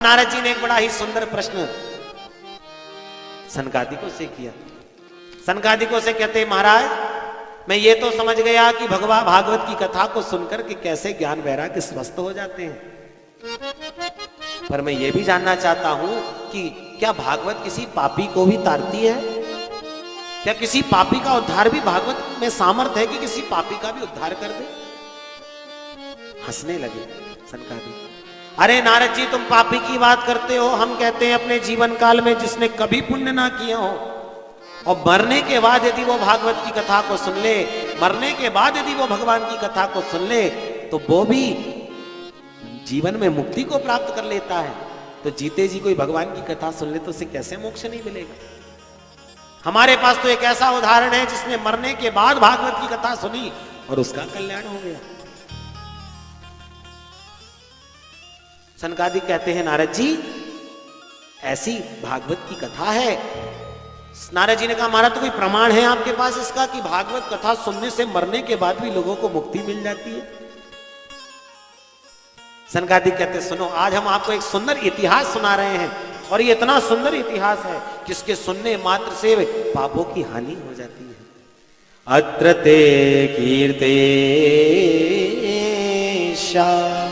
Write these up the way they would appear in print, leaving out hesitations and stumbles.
नारद जी ने एक बड़ा ही सुंदर प्रश्न सनकादिकों से किया। सनकादिकों से कहते, महाराज मैं ये तो समझ गया कि भगवान भागवत की कथा को सुनकर के कैसे ज्ञान वैराग्य स्वस्थ हो जाते हैं, पर मैं ये भी जानना चाहता हूं कि क्या भागवत किसी पापी को भी तारती है? क्या किसी पापी का उद्धार भी भागवत में सामर्थ्य है कि किसी पापी का भी उद्धार कर दे? हंसने लगे सनकादिक। अरे नारद जी, तुम पापी की बात करते हो, हम कहते हैं अपने जीवन काल में जिसने कभी पुण्य ना किया हो और मरने के बाद यदि वो भागवत की कथा को सुन ले, मरने के बाद यदि वो भगवान की कथा को सुन ले, तो वो भी जीवन में मुक्ति को प्राप्त कर लेता है। तो जीते जी कोई भगवान की कथा सुन ले तो उसे कैसे मोक्ष नहीं मिलेगा? हमारे पास तो एक ऐसा उदाहरण है जिसने मरने के बाद भागवत की कथा सुनी और उसका कल्याण हो गया। सनकादिक कहते हैं, नारद जी ऐसी भागवत की कथा है। नारद जी ने कहा, हमारा तो कोई प्रमाण है आपके पास इसका कि भागवत कथा सुनने से मरने के बाद भी लोगों को मुक्ति मिल जाती है? सनकादिक कहते, सुनो, आज हम आपको एक सुंदर इतिहास सुना रहे हैं और ये इतना सुंदर इतिहास है कि इसके सुनने मात्र से पापों की हानि हो जाती है। अत्र ते कीर्ते श्याम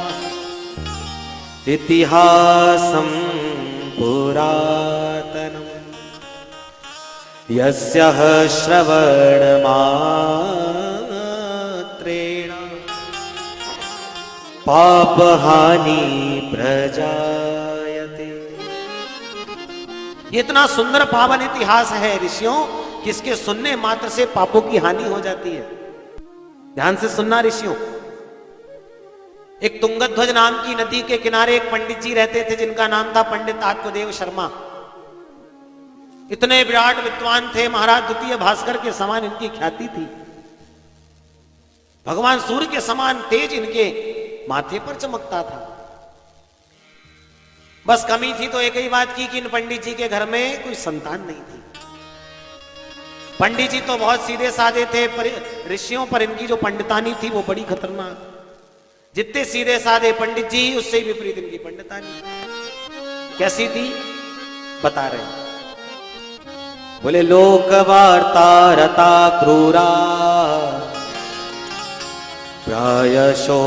इतिहासं पुरातनम् यस्य श्रवण मात्रेण पापहानि प्रजायते। ये इतना सुंदर पावन इतिहास है ऋषियों, किसके सुनने मात्र से पापों की हानि हो जाती है। ध्यान से सुनना ऋषियों। एक तुंगध्वज नाम की नदी के किनारे एक पंडित जी रहते थे जिनका नाम था पंडित आत्मदेव शर्मा। इतने विराट विद्वान थे, महाराज द्वितीय भास्कर के समान इनकी ख्याति थी। भगवान सूर्य के समान तेज इनके माथे पर चमकता था। बस कमी थी तो एक ही बात की कि इन पंडित जी के घर में कोई संतान नहीं थी। पंडित जी तो बहुत सीधे साधे थे, पर ऋषियों पर इनकी जो पंडितानी थी वो बड़ी खतरनाक। जितने सीधे साधे पंडित जी, उससे विपरीत इनकी पंडितानी। कैसी थी बता रहे। बोले, लोक वार्ता रता क्रूरा प्रायशो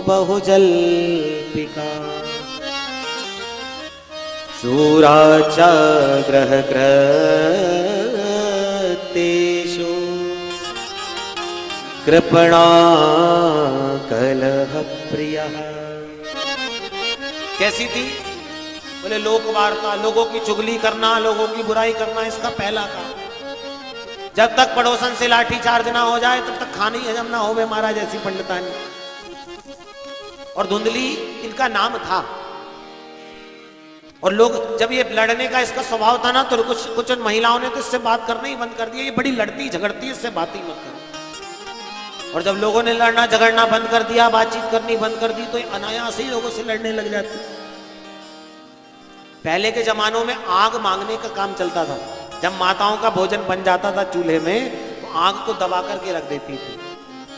बहुजल्पिका शूरा च ग्रह कृतेषु कृपणा कलह प्रिया। कैसी थी? बोले, लोक वार्ता, लोगों की चुगली करना, लोगों की बुराई करना इसका पहला काम। जब तक पड़ोसन से लाठी चार्ज ना हो जाए तब तक खानी हजम ना हो महाराज, ऐसी पंडितानी। और धुंधली इनका नाम था। और लोग जब ये लड़ने का इसका स्वभाव था ना, तो कुछ महिलाओं ने तो इससे बात करना ही बंद कर दिया। ये बड़ी लड़ती झगड़ती है, इससे बात ही मत करो। और जब लोगों ने लड़ना झगड़ना बंद कर दिया, बातचीत करनी बंद कर दी, तो अनायास ही लोगों से लड़ने लग जाती। पहले के जमानों में आग मांगने का काम चलता था। जब माताओं का भोजन बन जाता था चूल्हे में, तो आग को दबा करके रख देती थी।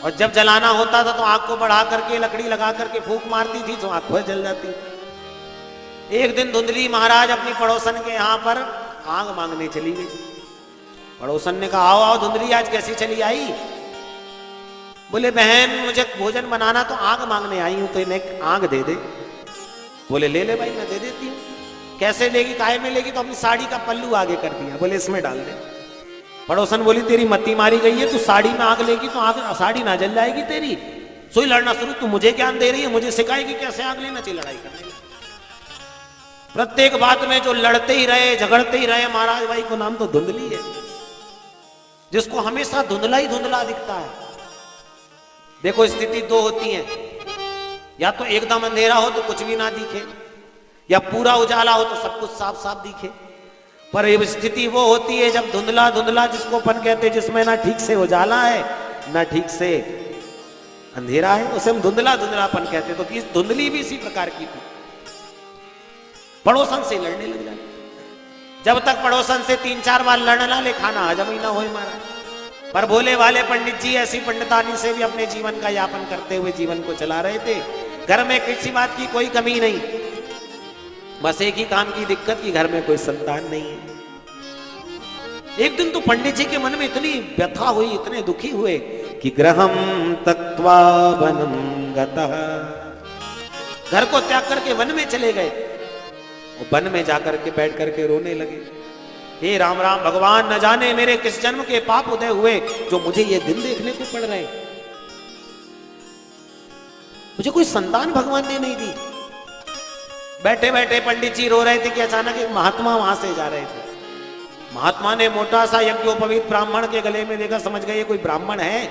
और जब जलाना होता था तो आग को बढ़ा करके लकड़ी लगा करके फूंक मारती थी, तो आग खुद जल जाती थी। एक दिन धुंधली महाराज अपनी पड़ोसन के यहाँ पर आग मांगने चली गई। पड़ोसन ने कहा, आओ आओ धुंधली, आज कैसी चली आई? बोले, बहन मुझे भोजन बनाना, तो आग मांगने आई हूं, तो इन्हें आग दे दे। बोले, ले ले भाई, मैं दे देती हूँ। कैसे लेगी, काहे में लेगी? तो अपनी साड़ी का पल्लू आगे कर दिया। बोले, इसमें डाल दे। पड़ोसन बोली, तेरी मत्ती मारी गई है, तू साड़ी में आग लेगी तो आग साड़ी ना जल जाएगी तेरी। सोई लड़ना शुरू, तू मुझे ज्ञान दे रही है, मुझे सिखाएगी कैसे आग लेना चाहिए, लड़ाई करने। प्रत्येक बात में जो लड़ते ही रहे, झगड़ते ही रहे, महाराज भाई को नाम तो धुंधली है, जिसको हमेशा धुंधला ही धुंधला दिखता है। देखो, स्थिति दो होती है, या तो एकदम अंधेरा हो तो कुछ भी ना दिखे, या पूरा उजाला हो तो सब कुछ साफ साफ दिखे। पर ये स्थिति वो होती है जब धुंधला धुंधला, जिसको अपन कहते हैं, जिसमें ना ठीक से उजाला है ना ठीक से अंधेरा है, उसे हम धुंधला धुंधलापन कहते हैं। तो इस धुंधली भी इसी प्रकार की थी, पड़ोसन से लड़ने लग जाती। जब तक पड़ोसन से 3-4 बार लड़ना ले, खाना हजम ही ना हो महाराज। पर भोले वाले पंडित जी ऐसी पंडितानी से भी अपने जीवन का यापन करते हुए जीवन को चला रहे थे। घर में किसी बात की कोई कमी नहीं। बस एक ही काम की दिक्कत कि घर में कोई संतान नहीं है। एक दिन तो पंडित जी के मन में इतनी व्यथा हुई, इतने दुखी हुए कि गृहम तक्त्वा वनम गतः, घर को त्याग करके वन में चले गए और वन में जाकर के बैठ करके रोने लगे। हे राम राम भगवान, न जाने मेरे किस जन्म के पाप उदय हुए जो मुझे ये दिन देखने को पड़ रहे। मुझे कोई संतान भगवान ने नहीं दी। बैठे बैठे पंडित जी रो रहे थे कि अचानक एक महात्मा वहां से जा रहे थे। महात्मा ने मोटा सा यज्ञोपवीत ब्राह्मण के गले में देखा, समझ गए ये कोई ब्राह्मण है,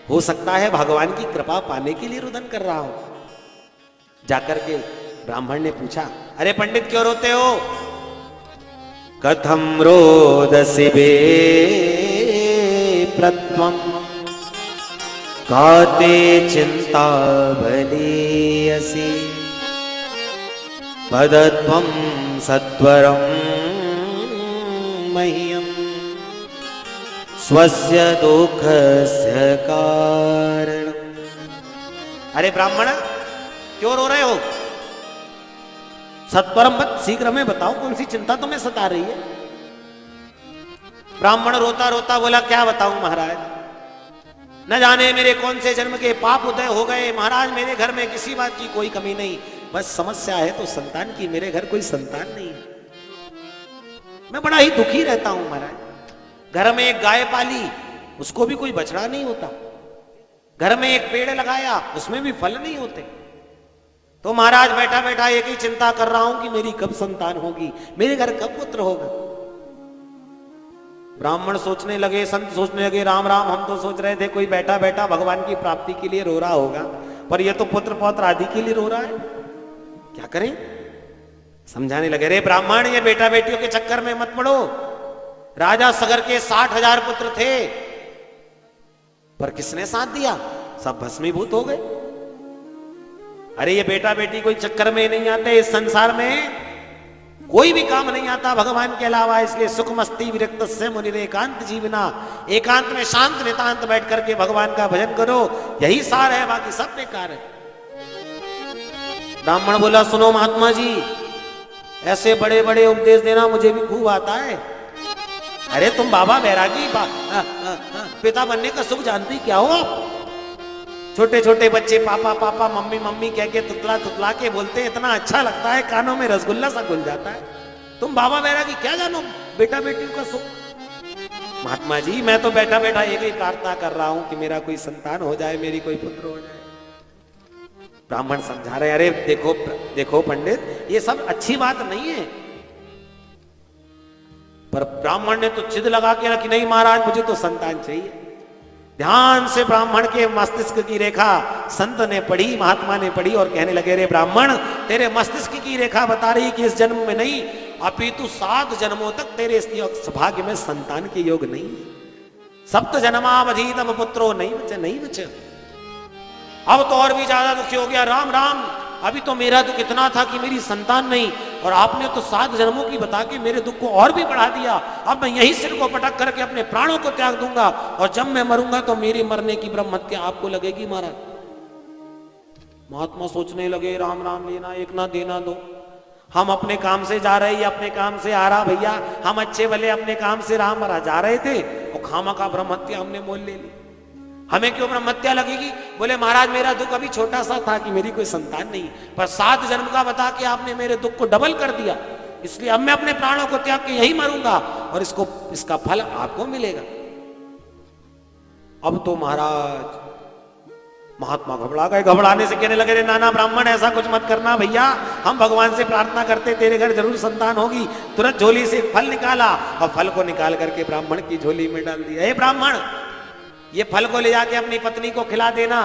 हो सकता है भगवान की कृपा पाने के लिए रुदन कर रहा हो। जाकर के ब्राह्मण ने पूछा, अरे पंडित क्यों रोते हो? कथम रोदसी बे प्रत्वम काते चिंता भलीयसी पदत्वम सत्वरम मह्यम स्वस्य दुःखस्य कारणम्। अरे ब्राह्मण क्यों रो रहे हो? सत्वरम मत, शीघ्र में बताओ कौन सी चिंता तुम्हें सता रही है? ब्राह्मण रोता रोता बोला, क्या बताऊं महाराज, न जाने मेरे कौन से जन्म के पाप उदय हो गए। महाराज मेरे घर में किसी बात की कोई कमी नहीं, बस समस्या है तो संतान की। मेरे घर कोई संतान नहीं है, मैं बड़ा ही दुखी रहता हूं महाराज। घर में एक गाय पाली, उसको भी कोई बछड़ा नहीं होता। घर में एक पेड़ लगाया, उसमें भी फल नहीं होते। तो महाराज बैठा बैठा एक ही चिंता कर रहा हूं कि मेरी कब संतान होगी, मेरे घर कब पुत्र होगा। ब्राह्मण सोचने लगे, संत सोचने लगे, राम राम हम तो सोच रहे थे कोई बैठा बैठा भगवान की प्राप्ति के लिए रो रहा होगा, पर यह तो पुत्र पौत्र आदि के लिए रो रहा है, क्या करें? समझाने लगे, रे ब्राह्मण ये बेटा बेटियों के चक्कर में मत पड़ो। राजा सगर के 60,000 पुत्र थे, पर किसने साथ दिया? सब भस्मीभूत हो गए। अरे ये बेटा बेटी कोई चक्कर में नहीं आते, इस संसार में कोई भी काम नहीं आता भगवान के अलावा। इसलिए सुख मस्ती विरक्त से मुनि एकांत जीवना, एकांत में शांत नितांत बैठ करके भगवान का भजन करो, यही सार है, बाकी सब बेकार है। ब्राह्मण बोला, सुनो महात्मा जी, ऐसे बड़े बड़े उपदेश देना मुझे भी खूब आता है। अरे तुम बाबा बैरागी पिता बनने का सुख जानती क्या हो आप? छोटे छोटे बच्चे पापा पापा मम्मी मम्मी कह के तुतला तुतला के बोलते, इतना अच्छा लगता है, कानों में रसगुल्ला सा घुल जाता है। तुम बाबा बैरागी क्या जानो बेटा बेटियों का सुख? महात्मा जी मैं तो बैठा बैठा एक ही प्रार्थना कर रहा हूं कि मेरा कोई संतान हो जाए, मेरी कोई पुत्र हो जाए। ब्राह्मण समझा रहे, अरे देखो देखो पंडित, ये सब अच्छी बात नहीं है। पर ब्राह्मण ने तो जिद लगा के रखी, नहीं महाराज मुझे तो संतान चाहिए। ध्यान से ब्राह्मण के मस्तिष्क की रेखा संत ने पढ़ी, महात्मा ने पढ़ी और कहने लगे, रे ब्राह्मण तेरे मस्तिष्क की रेखा बता रही कि इस जन्म में नहीं, अपितु 7 जन्मों तक तेरे इस भाग्य में संतान के योग नहीं है। सप्त जन्मावधीतम पुत्रो नहीं बचे, नहीं बचे। अब तो और भी ज्यादा दुखी हो गया, राम राम अभी तो मेरा दुख इतना था कि मेरी संतान नहीं, और आपने तो 7 जन्मों की बता के मेरे दुख को और भी बढ़ा दिया। अब मैं यही सिर को पटक करके अपने प्राणों को त्याग दूंगा, और जब मैं मरूंगा तो मेरी मरने की ब्रह्म हत्या आपको लगेगी महाराज। महात्मा सोचने लगे, राम राम लेना एक ना देना दो, हम अपने काम से जा रहे, अपने काम से आ रहा भैया, हम अच्छे भले अपने काम से राम जा रहे थे और खामा का ब्रह्म हत्या हमने मोल ले ली, हमें क्यों ब्रह्म हत्या लगेगी? बोले महाराज मेरा दुख अभी छोटा सा था कि मेरी कोई संतान नहीं, पर 7 जन्म का बता के आपने मेरे दुख को डबल कर दिया, इसलिए अब मैं अपने प्राणों को त्याग के यही मरूंगा और इसका फल आपको मिलेगा। अब तो महाराज महात्मा घबरा गए, घबराने से कहने लगे, नाना ब्राह्मण ऐसा कुछ मत करना भैया, हम भगवान से प्रार्थना करते तेरे घर जरूर संतान होगी। तुरंत झोली से एक फल निकाला और फल को निकाल करके ब्राह्मण की झोली में डाल दिया। हे ब्राह्मण ये फल को ले जाके अपनी पत्नी को खिला देना,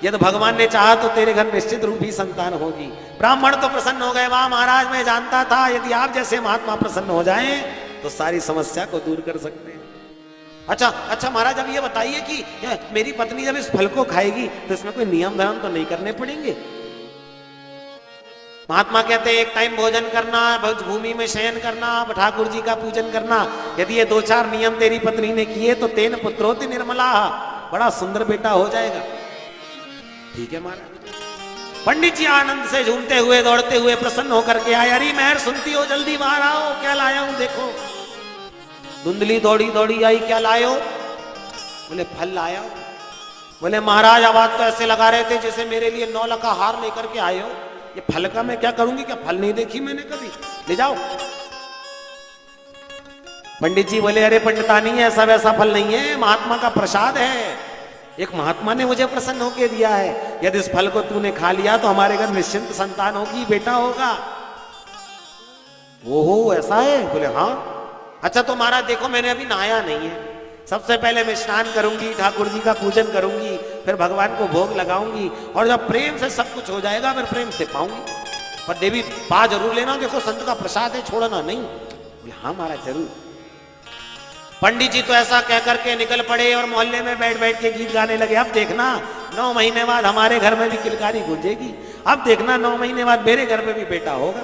यदि भगवान ने चाहा तो तेरे घर निश्चित रूप ही संतान होगी। ब्राह्मण तो प्रसन्न हो गए, वाह महाराज मैं जानता था यदि आप जैसे महात्मा प्रसन्न हो जाएं तो सारी समस्या को दूर कर सकते हैं। अच्छा महाराज अब ये बताइए कि मेरी पत्नी जब इस फल को खाएगी तो इसमें कोई नियम धर्म तो नहीं करने पड़ेंगे? महात्मा कहते हैं एक टाइम भोजन करना, भूमि में शयन करना, ठाकुर जी का पूजन करना, यदि ये 2-4 नियम तेरी पत्नी ने किए तो तेन पुत्रोति निर्मला, बड़ा सुंदर बेटा हो जाएगा। ठीक है महाराज। पंडित जी आनंद से झूमते हुए दौड़ते हुए प्रसन्न होकर के आए। अरे मेहर सुनती हो, जल्दी बाहर आओ, क्या लाया हूं देखो। धुंधली दौड़ी दौड़ी आई, क्या लायो? बोले फल लाया। बोले महाराज आवाज तो ऐसे लगा रहे थे जैसे मेरे लिए 9 लाख का हार लेकर के आए हो। ये फल का मैं क्या करूंगी, क्या फल नहीं देखी मैंने कभी, ले जाओ। पंडित जी बोले अरे पंडितानी ऐसा वैसा फल नहीं है, महात्मा का प्रसाद है, एक महात्मा ने मुझे प्रसन्न होके दिया है। यदि इस फल को तूने खा लिया तो हमारे घर निश्चिंत संतान होगी, बेटा होगा। ओहो ऐसा है? बोले हाँ। अच्छा तो महाराज देखो मैंने अभी नहाया नहीं है, सबसे पहले मैं स्नान करूंगी, ठाकुर जी का पूजन करूंगी, फिर भगवान को भोग लगाऊंगी, और जब प्रेम से सब कुछ हो जाएगा फिर प्रेम से पाऊंगी। पर देवी पा जरूर लेना, देखो संत का प्रसाद है, छोड़ना नहीं। बोले हाँ महाराज जरूर। पंडित जी तो ऐसा कह करके निकल पड़े और मोहल्ले में बैठ बैठ के गीत गाने लगे। अब देखना 9 महीने बाद हमारे घर में भी किलकारी गूंजेगी, अब देखना 9 महीने बाद मेरे घर में भी बेटा होगा।